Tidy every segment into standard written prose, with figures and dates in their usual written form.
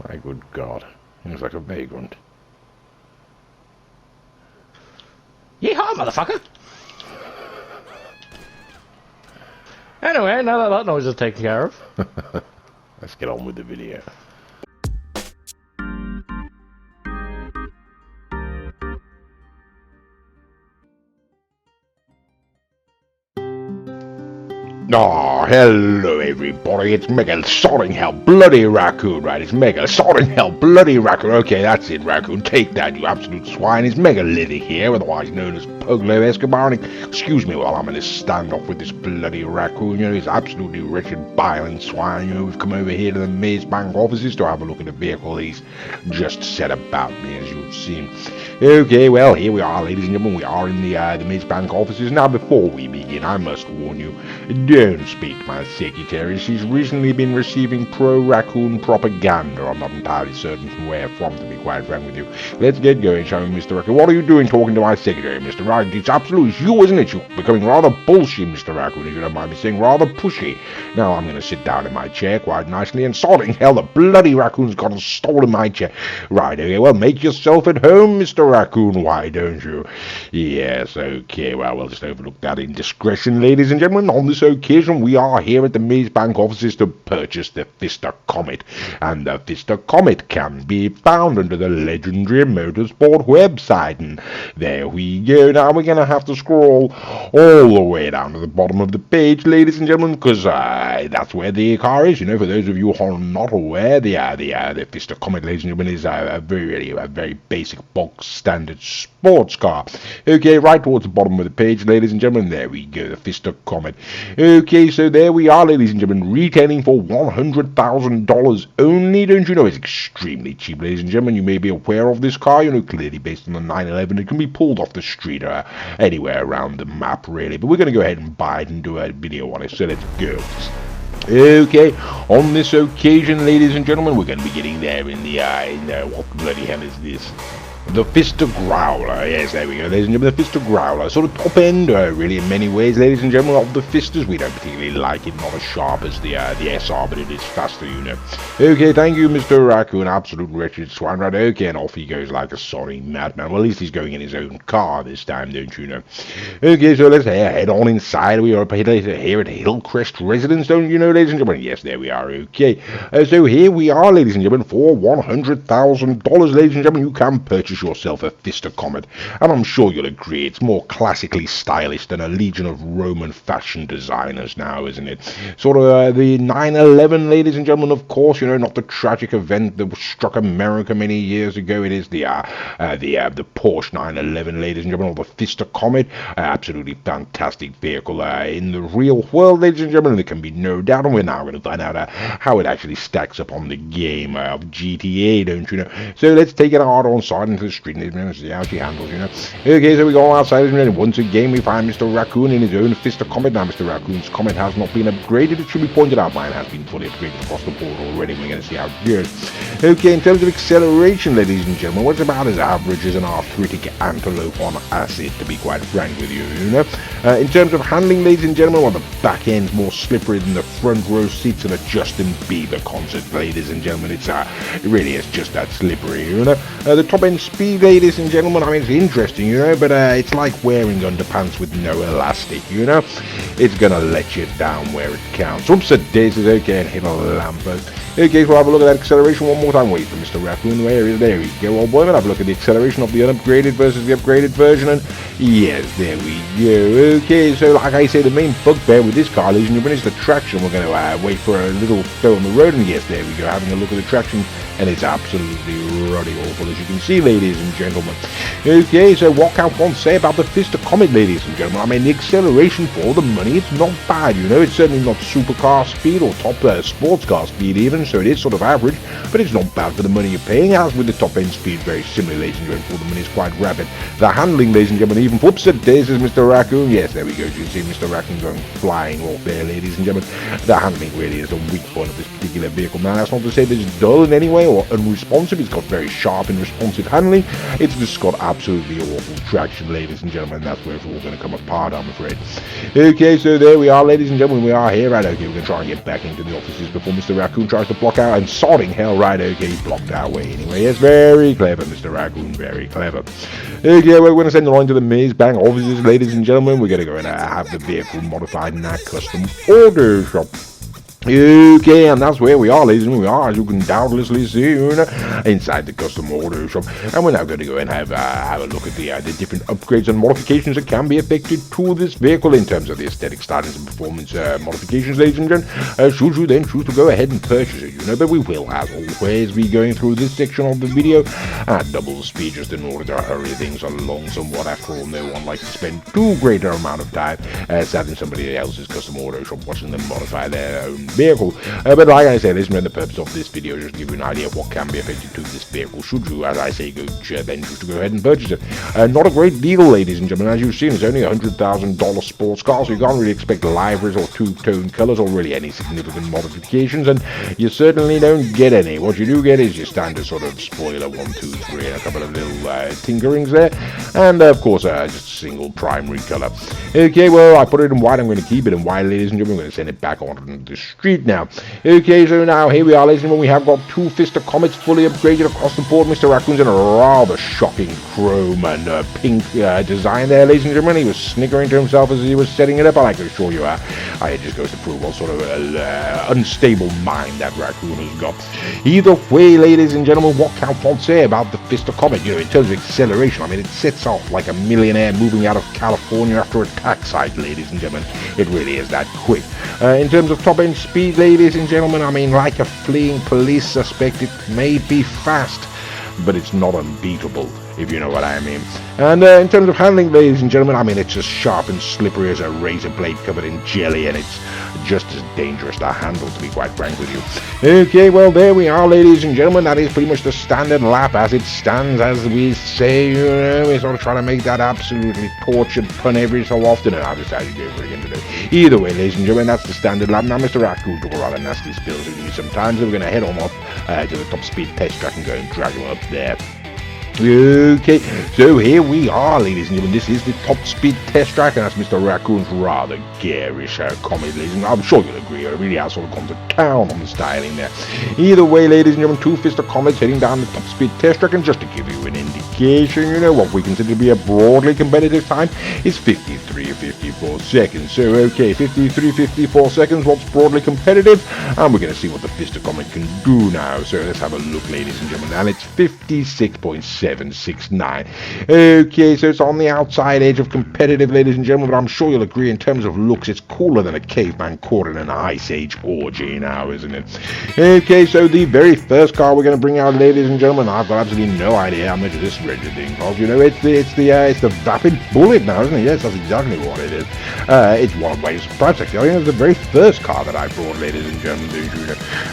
My good God. He looks like a vagrant. Yeehaw, motherfucker! Anyway, now that noise is taken care of, let's get on with the video. Oh, hello everybody, it's Mega Sodding Hell Bloody Raccoon, right? It's Mega Sodding Hell Bloody Raccoon. Okay, that's it, Raccoon. Take that, you absolute swine. It's Mega Liddy here, otherwise known as Puglo Escobar. And excuse me while I'm in this standoff with this bloody raccoon. You know, he's absolutely wretched, violent swine. You know, we've come over here to the Maze Bank offices to have a look at the vehicle he's just set about me, as you've seen. Okay, well, here we are, ladies and gentlemen. We are in the Maze Bank offices. Now, before we begin, I must warn you, don't speak to my secretary. She's recently been receiving pro-raccoon propaganda. I'm not entirely certain from where from, to be quite frank with you. Let's get going, shall we, Mr. Raccoon? What are you doing talking to my secretary, Mr. Raccoon? It's absolutely you, isn't it? You're becoming rather bullshit, Mr. Raccoon, if you don't mind me saying, rather pushy. Now, I'm going to sit down in my chair quite nicely, and sodding hell, the bloody raccoon's got and stolen my chair. Right, okay, well, make yourself at home, Mr. Raccoon, why don't you? Yes, okay, well, we'll just overlook that indiscretion, ladies and gentlemen. On this occasion, we are here at the Maze Bank offices to purchase the Pfister Comet, and the Pfister Comet can be found under the legendary motorsport website, and there we go. Now we're gonna have to scroll all the way down to the bottom of the page, ladies and gentlemen, because that's where the car is. You know, for those of you who are not aware, the Pfister Comet, ladies and gentlemen, is a very basic box standard sports car. Okay, right towards the bottom of the page, ladies and gentlemen, there we go, the Pfister Comet. Okay, so there we are, ladies and gentlemen, retailing for $100,000 only. Don't you know it's extremely cheap, ladies and gentlemen? You may be aware of this car, you know, clearly based on the 911. It can be pulled off the street or anywhere around the map, really. But we're going to go ahead and buy it and do a video on it, so let's go. Okay, on this occasion, ladies and gentlemen, we're going to be getting there in the what bloody hell is this? The Pfister Growler, yes, there we go, ladies and gentlemen, the Pfister Growler, sort of top end, really, in many ways, ladies and gentlemen, of the Pfisters. We don't particularly like it, not as sharp as the SR, but it is faster, you know. Okay, thank you, Mr. Raccoon, absolute wretched swine, right, okay, and off he goes like a sorry madman. Well, at least he's going in his own car this time, don't you know. Okay, so let's head on inside. We are up here at Hillcrest Residence, don't you know, ladies and gentlemen? Yes, there we are, okay. So here we are, ladies and gentlemen, for $100,000, ladies and gentlemen, you can purchase yourself a Pfister Comet, and I'm sure you'll agree it's more classically stylish than a legion of Roman fashion designers now, isn't it? Sort of the 9/11, ladies and gentlemen, of course, you know, not the tragic event that struck America many years ago. It is the Porsche 911, ladies and gentlemen, or the Pfister Comet. Absolutely fantastic vehicle in the real world, ladies and gentlemen. There can be no doubt, and we're now going to find out how it actually stacks up on the game of GTA, don't you know? So let's take it out on side into the street and see how she handles, you know. Okay, so we go outside, and once again we find Mr. Raccoon in his own Pfister Comet. Now, Mr. Raccoon's Comet has not been upgraded. It should be pointed out, mine has been fully upgraded across the board already. We're going to see how it goes. Okay, in terms of acceleration, ladies and gentlemen, what's about as average as an arthritic antelope on acid, to be quite frank with you, you know. In terms of handling, ladies and gentlemen, well, the back end's more slippery than the front row seats at a Justin Bieber concert, ladies and gentlemen. It really is just that slippery, you know. The top end speed, ladies and gentlemen, I mean, it's interesting, you know, but it's like wearing underpants with no elastic, you know. It's gonna let you down where it counts. Oops, a daisies, okay, and hit a lamppost. Okay, so we'll have a look at that acceleration one more time. Wait for Mr. Raccoon. There we go, old boy. We'll have a look at the acceleration of the unupgraded versus the upgraded version, and yes, there we go. Okay, so like I say, the main bugbear with this car, ladies and gentlemen, is the traction. We're going to wait for a little go on the road, and yes, there we go, having a look at the traction, and it's absolutely ruddy awful, as you can see, ladies and gentlemen. Okay, so what can one say about the Pfister Comet, ladies and gentlemen? I mean, the acceleration for the money, it's not bad, you know. It's certainly not supercar speed or top sports car speed even, so it is sort of average, but it's not bad for the money you're paying. As with the top end speed, very similar, ladies and gentlemen, for the money is quite rapid. The handling, ladies and gentlemen, even whoops at days is Mr. Raccoon. Yes, there we go. You can see Mr. Raccoon going flying off there, ladies and gentlemen. The handling really is the weak point of this particular vehicle. Now, that's not to say that it's dull in any way or unresponsive. It's got very sharp and responsive handling. It's just got absolutely awful traction, ladies and gentlemen. That's where it's all going to come apart, I'm afraid. Okay, so there we are, ladies and gentlemen. We are here, right? Okay, we're going to try and get back into the offices before Mr. Raccoon tries to just block out, and sodding hell, right, okay, he blocked our way anyway. Yes, very clever, Mr. Raccoon, very clever. Okay, we're going to send the line to the maze bank offices, ladies and gentlemen. We're going to go and have the vehicle modified in our custom auto shop. Okay, and that's where we are, ladies and gentlemen. We are, as you can doubtlessly see, inside the custom auto shop. And we're now going to go and have a look at the different upgrades and modifications that can be effected to this vehicle in terms of the aesthetic styling and performance modifications, ladies and gentlemen. Should you then choose to go ahead and purchase it, but we will, as always, be going through this section of the video at double speed just in order to hurry things along somewhat. After all, no one likes to spend too great an amount of time sat in somebody else's custom auto shop watching them modify their own vehicle. But like I said, listen, the purpose of this video is just to give you an idea of what can be affected to this vehicle should you, as I say, then choose to go ahead and purchase it. Not a great deal, ladies and gentlemen. As you've seen, it's only a $100,000 sports car, so you can't really expect liveries or two-tone colors or really any significant modifications, and you certainly don't get any. What you do get is your standard sort of spoiler 1, 2, 3, and a couple of little tinkerings there, and of course just a single primary color. Okay, well, I put it in white. I'm going to keep it in white, ladies and gentlemen. I'm going to send it back onto the street now. Okay, so now here we are, ladies and gentlemen. We have got two Pfister Comets fully upgraded across the board. Mr. Raccoon's in a rather shocking chrome and pink design there, ladies and gentlemen. He was sniggering to himself as he was setting it up. I can assure you, it just goes to prove what sort of unstable mind that Raccoon has got. Either way, ladies and gentlemen, what can one say about the Pfister Comet? In terms of acceleration, I mean, it sets off like a millionaire moving out of California after a tax site, ladies and gentlemen. It really is that quick. In terms of top-end speed, ladies and gentlemen, I mean, like a fleeing police suspect, it may be fast, but it's not unbeatable, if you know what I mean. And in terms of handling, ladies and gentlemen, I mean, it's as sharp and slippery as a razor blade covered in jelly, and it's just as dangerous to handle, to be quite frank with you. Okay, well, there we are, ladies and gentlemen. That is pretty much the standard lap as it stands, as we say. We sort of try to make that absolutely tortured pun every so often, and I'll just have to go for it again today. Either way, ladies and gentlemen, that's the standard lap. Now, Mr. Raccoon took a rather nasty spills with me sometimes, so we're going to head on up to the top speed test track and go and drag him up there. Okay, so here we are, ladies and gentlemen. This is the top speed test track, and that's Mr. Raccoon's rather garish Comet, ladies and I'm sure you'll agree. It really has sort of gone to town on the styling there. Either way, ladies and gentlemen, two Pfister Comets heading down the top speed test track, and just to give you an indication, what we consider to be a broadly competitive time is 53:54 seconds. So, okay, 53:54 seconds, what's broadly competitive? And we're going to see what the Pfister Comet can do now. So let's have a look, ladies and gentlemen, and it's 56.769. Okay, so it's on the outside edge of competitive, ladies and gentlemen, but I'm sure you'll agree in terms of looks, it's cooler than a caveman caught in an ice age orgy now, isn't it? Okay, so the very first car we're going to bring out, ladies and gentlemen, I've got absolutely no idea how much this rendered thing costs. It's the Vapid Bullet now, isn't it? Yes, that's exactly what it is. It's one way surprise, actually. I think it's the very first car that I brought, ladies and gentlemen.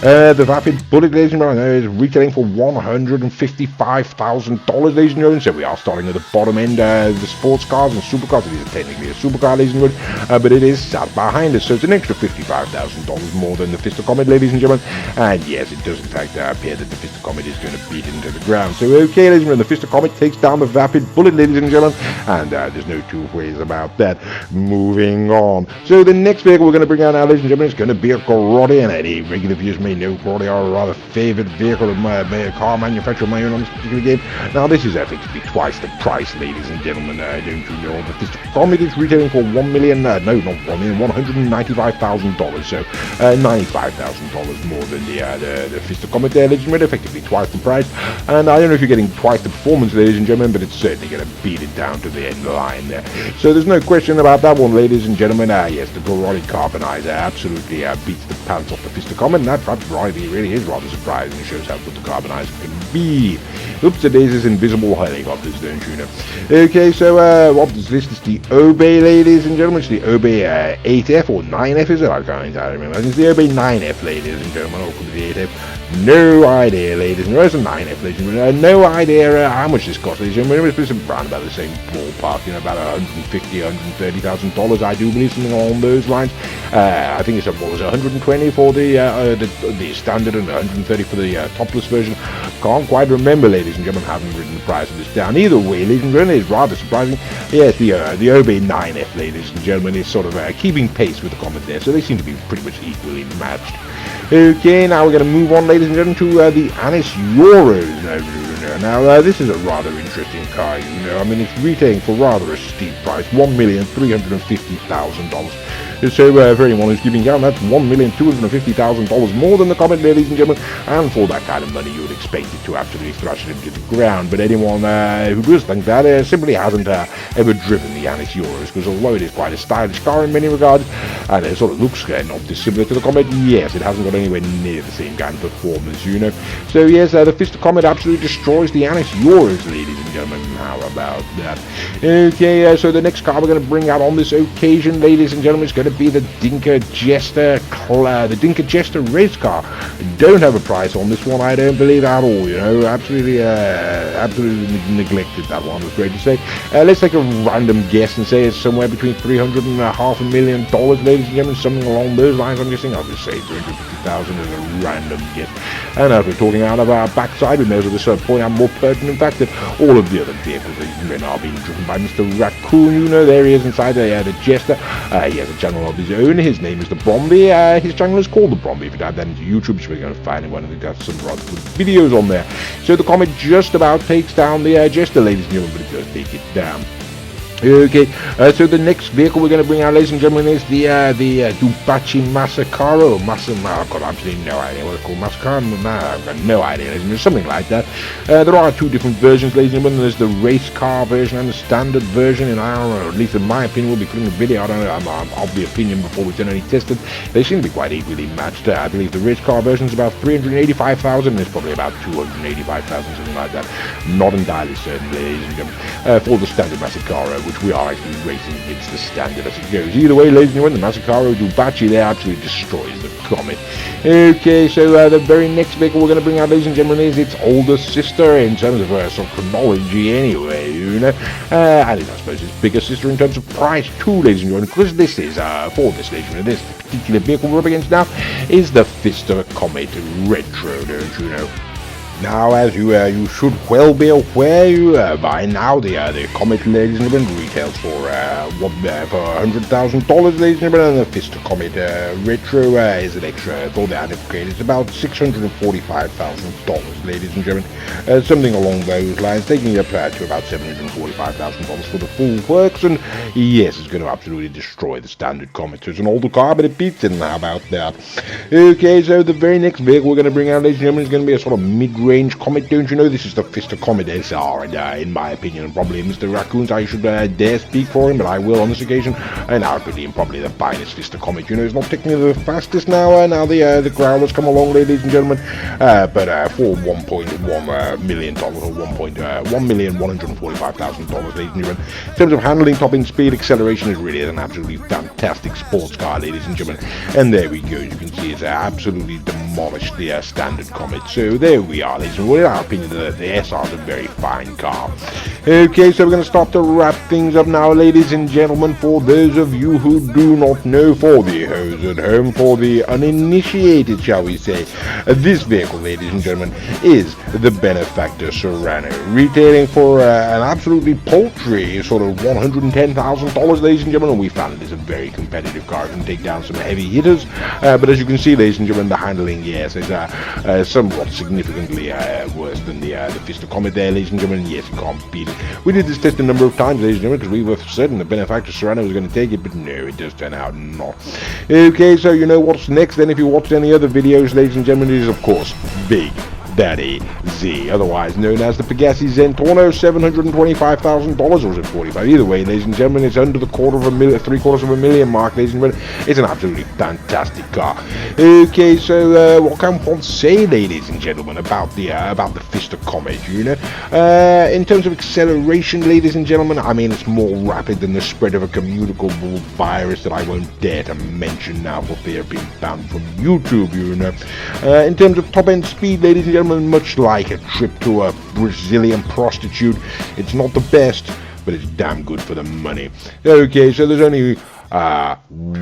The Vapid Bullet, ladies and gentlemen, is retailing for $155,000, ladies and gentlemen. So we are starting at the bottom end, the sports cars and supercars. It is technically a supercar, ladies and gentlemen, but it is sat behind us, so it's an extra $55,000 more than the Pfister Comet, ladies and gentlemen. And yes, it does in fact appear that the Pfister Comet is going to beat into the ground. So okay, ladies and gentlemen, the Pfister Comet takes down the Vapid Bullet, ladies and gentlemen, and there's no two ways about that. Moving on. So the next vehicle we're going to bring out now, ladies and gentlemen, is going to be a Grotti, and any regular viewers may know Grotti are a rather favoured vehicle of my car manufacturer of my own on this particular game. Now, this is effectively twice the price, ladies and gentlemen. Don't you know? The Pfister Comet is retailing for $1,195,000, so $95,000 more than the Pfister Comet there, ladies and gentlemen, effectively twice the price. And I don't know if you're getting twice the performance, ladies and gentlemen, but it's certainly going to beat it down to the end line there. So there's no question about that one, ladies and gentlemen. Yes, the Grotti Carbonizer absolutely beats the pants off the Pfister Comet, and that perhaps really is rather surprising. It shows how good the Carbonizer can be. Oops, today's is invisible helicopters, don't you know? Okay, so what is this? It's the Obey, ladies and gentlemen. It's the Obey 8F or 9F, is it? I can't entirely remember. It's the Obey 9F, ladies and gentlemen, or could be the 8F. No idea, ladies and gentlemen. It's a 9F, ladies and gentlemen. No idea how much this costs, ladies and gentlemen. It's around about the same ballpark, about $150,000, $130,000, I do believe, something along those lines. I think it's what was it, 120 for the standard and 130 for the topless version. Can't quite remember, ladies and gentlemen. Haven't written the price of this down. Either way, ladies and gentlemen, it's rather surprising. Yes, the Obey 9F, ladies and gentlemen, is sort of keeping pace with the Comet there, so they seem to be pretty much equally matched. Okay, now we're going to move on, ladies and gentlemen, to the Anis Euros. Now, this is a rather interesting car, you know. I mean, it's retailing for rather a steep price, $1,350,000. So, for anyone who's giving out, that's $1,250,000 more than the Comet, ladies and gentlemen. And for that kind of money, you would expect it to absolutely thrash it into the ground. But anyone who does think that simply hasn't ever driven the Anis Euros, because although it is quite a stylish car in many regards, and it sort of looks not dissimilar to the Comet, yes, it hasn't got anywhere near the same kind of performance, you know. So, yes, the Pfister Comet absolutely destroys the Anis Euros, ladies and gentlemen. How about that? Okay, so the next car we're going to bring out on this occasion, ladies and gentlemen, is going to be the Dinka Jester, the Dinka Jester race car. Don't have a price on this one, I don't believe at all, you know. Absolutely neglected that one, I'm afraid to say. Let's take a random guess and say it's somewhere between $350 million, ladies and gentlemen, something along those lines. I'm guessing I'll just say 350,000 as a random guess. And as we're talking out of our backside, we may as well just point out more pertinent fact that all of the other vehicles are being driven by Mr. Raccoon. You know, there he is inside the Jester. He has a channel of his own. His name is the Bromby. His channel is called the Bromby. If you type that into YouTube, so we're going to find one. I think that's some rather good videos on there. So the Comet just about takes down the Jester, ladies and gentlemen, but it does take it down. Okay, so the next vehicle we're going to bring out, ladies and gentlemen, is the Dupachi Masacaro. I've got absolutely no idea what it's called. Masacaro? I've got no idea. There's something like that. There are two different versions, ladies and gentlemen. There's the race car version and the standard version, and I don't know, at least in my opinion, we'll be putting a video. I don't know, I'm of the opinion before we've done any testing. They seem to be quite equally matched. I believe the race car version is about $385,000, and it's probably about $285,000, something like that. Not entirely certain, ladies and gentlemen. For the standard Masacaro, which we are actually racing against the standard as it goes. Either way, ladies and gentlemen, the Masacaro Dupachi there absolutely destroys the Comet. Okay, so the very next vehicle we're going to bring out, ladies and gentlemen, is its older sister in terms of sort of chronology anyway, you know. And it's, I suppose, its bigger sister in terms of price too, ladies and gentlemen, because this is, for this, ladies and gentlemen, this particular vehicle we're up against now is the Pfister Comet Retro, don't you know. Now, as you should well be aware, by now the Comet, ladies and gentlemen, retails for $100,000, ladies and gentlemen, and the Pfister Comet Retro is an extra for the upgrade. It's about $645,000, ladies and gentlemen, something along those lines, taking it up to about $745,000 for the full works. And yes, it's going to absolutely destroy the standard Comet. So it's an older car, but it beats it. And how about that? Okay, so the very next vehicle we're going to bring out, ladies and gentlemen, is going to be a sort of mid-range Comet, don't you know? This is the Pfister Comet SR, and in my opinion, probably Mr. Raccoon's, I should dare speak for him, but I will on this occasion, and I would deem probably the finest Pfister Comet. You know, it's not technically the fastest now, now the Growlers come along, ladies and gentlemen, but for $1.1 million, or $1,145,000, ladies and gentlemen. In terms of handling, top end speed, acceleration, is really an absolutely fantastic sports car, ladies and gentlemen. And there we go, you can see it's absolutely demolished the standard Comet. So there we are, ladies and gentlemen. In our opinion, the SR is a very fine car. Okay, so we're going to start to wrap things up now, ladies and gentlemen. For those of you who do not know, for the hoes at home, for the uninitiated, shall we say, this vehicle, ladies and gentlemen, is the Benefactor Serrano, retailing for an absolutely paltry sort of $110,000, ladies and gentlemen. And we found it is a very competitive car. It can take down some heavy hitters, but as you can see, ladies and gentlemen, the handling, yes, is somewhat significantly worse than the Pfister Comet there, ladies and gentlemen. Yes, you can't beat it. We did this test a number of times, ladies and gentlemen, because we were certain the Benefactor Serrano was going to take it, but no, it does turn out not. Okay, so you know what's next then. If you watched any other videos, ladies and gentlemen, it is of course Big Daddy Z, otherwise known as the Pegassi Zentorno, $725,000, or was it 45? Either way, ladies and gentlemen, it's under the $750,000 mark, ladies and gentlemen. It's an absolutely fantastic car. Okay, so what can one say, ladies and gentlemen, about the Pfister Comet? You know, in terms of acceleration, ladies and gentlemen, I mean, it's more rapid than the spread of a communicable virus that I won't dare to mention now for fear of being banned from YouTube. You know, in terms of top end speed, ladies and gentlemen, much like a trip to a Brazilian prostitute, it's not the best, but it's damn good for the money. Okay, so there's only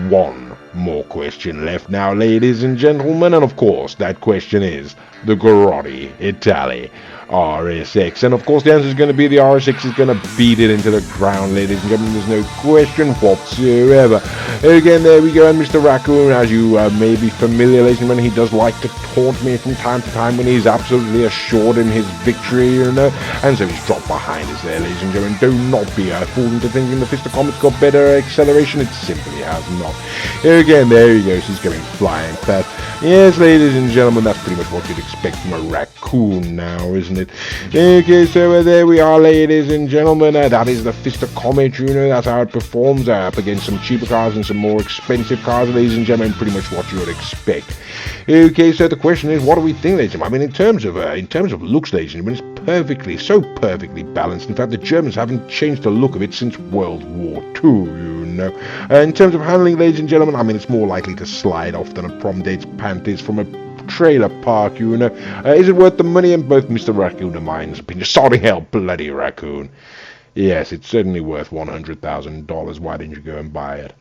one more question left now, ladies and gentlemen, and of course that question is the Grotti Italy. RSX. And of course the answer is going to be the RSX is going to beat it into the ground, ladies and gentlemen. There's no question whatsoever. Again, there we go. And Mr. Raccoon, as you may be familiar, ladies and gentlemen, he does like to taunt me from time to time when he's absolutely assured in his victory, you know. And so he's dropped behind us there, ladies and gentlemen. Do not be fooled into thinking the Pfister Comet's got better acceleration. It simply has not. Again, there he goes. He's going flying past. Yes, ladies and gentlemen, that's pretty much what you'd expect from a raccoon now, isn't it? Okay, so there we are, ladies and gentlemen. That is the Pfister Comet, you know. That's how it performs up against some cheaper cars and some more expensive cars, ladies and gentlemen. Pretty much what you would expect. Okay, so the question is, what do we think, ladies and gentlemen? I mean, in terms of looks, ladies and gentlemen, it's perfectly balanced. In fact, the Germans haven't changed the look of it since World War II, you know. In terms of handling, ladies and gentlemen, I mean, it's more likely to slide off than a prom date's panties from a trailer park, you know. Is it worth the money? In both Mr. Raccoon and mine's opinion, sorry hell, bloody raccoon. Yes, it's certainly worth $100,000. Why didn't you go and buy it?